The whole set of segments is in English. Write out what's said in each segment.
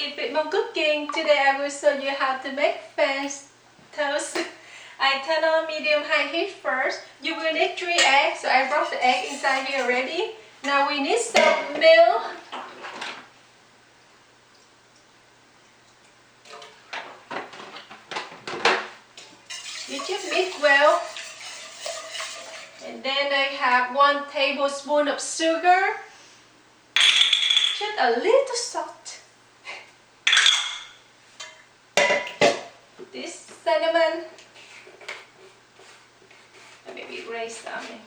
eat bit more cooking. Today I will show you how to make French toast. I turn on medium-high heat first. You will need 3 eggs, so I broke the egg inside here already. Now we need some milk. You just mix well. And then I have 1 tablespoon of sugar. Just a little salt. This cinnamon. And maybe raise something.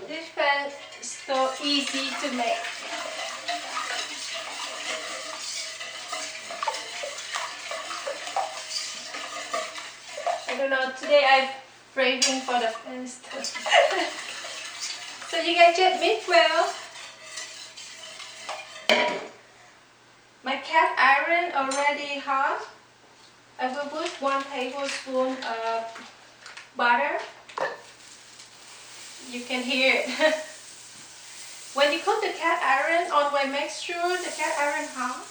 This pan is so easy to make. I don't know, today I'm craving for the French toast. So you guys just mix well. My cast iron already hot. I will put 1 tablespoon of butter. You can hear it. When you cook the cast iron, always make sure the cast iron hot.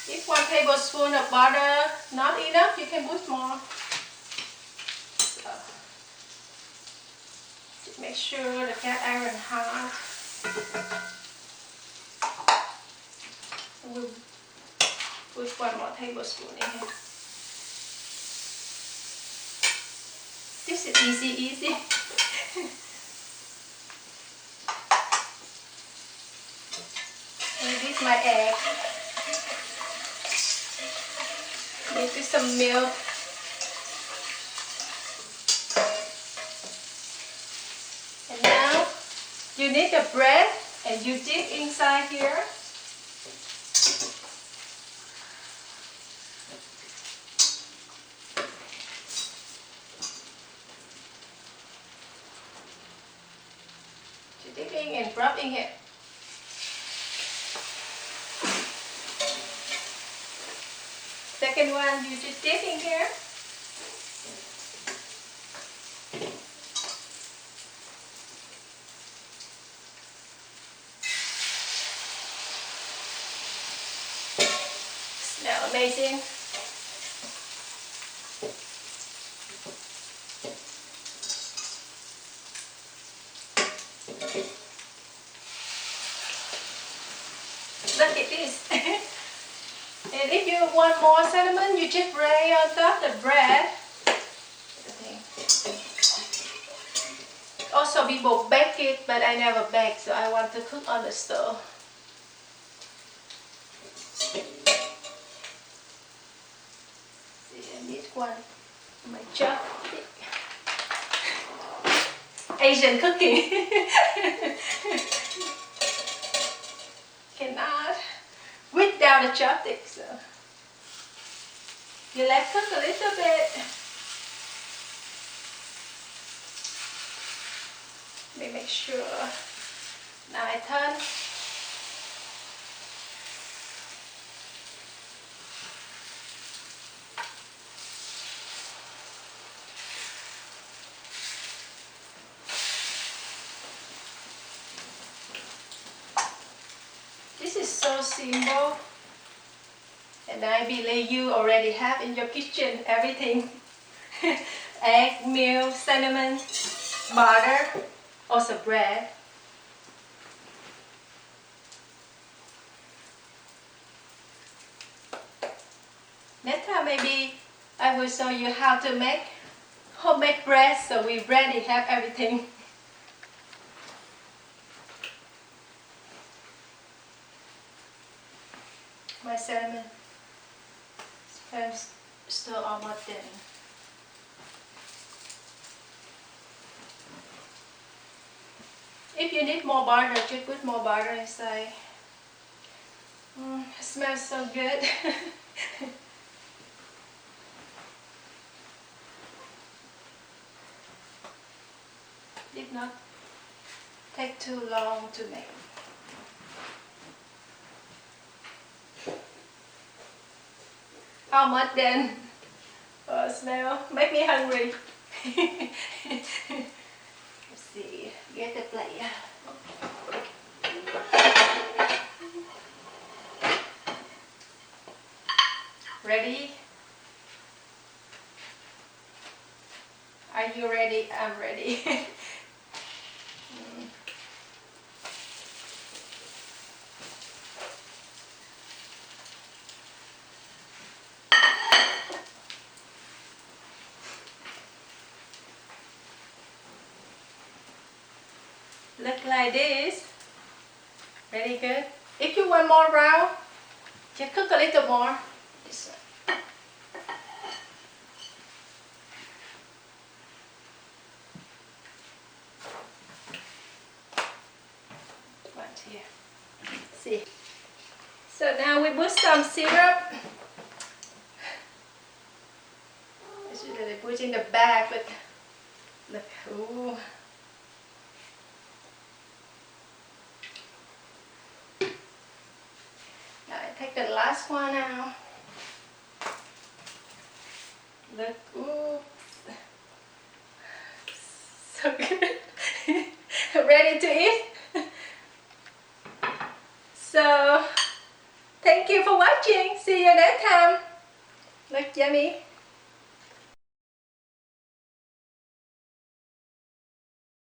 If 1 tablespoon of butter not enough, you can put more. So, make sure the cast iron hot. We'll put 1 more tablespoon in here. This is easy. And this is my egg. This is some milk. And now you need the bread and you dip inside here. You dipping and rubbing it. Second one, you just dip in here. Smell amazing. Look at this. And if you want more cinnamon, you just lay on top the bread. Also, people bake it, but I never bake, so I want to cook on the stove. See, I need one. My chopstick. Asian cooking. Cannot without a chopstick, so you let cook a little bit. Let me make sure. Now I turn. This is so simple, and I believe you already have in your kitchen everything. Egg, milk, cinnamon, butter, also bread. Next time maybe I will show you how to make homemade bread, so we already have everything. My cinnamon is still almost done. If you need more butter, just put more butter inside. It smells so good. Did not take too long to make. How much then? Oh, smell. Make me hungry. Let's see. Get the plate. Ready? Are you ready? I'm ready. Look like this. Very good. If you want more round, just cook a little more. This one. Right here. See. So now we put some syrup. This is they put in the bag. Look. Look. Ooh. Now I take the last one out. Look. Ooh. So good. Ready to eat? So, thank you for watching. See you next time. Look yummy.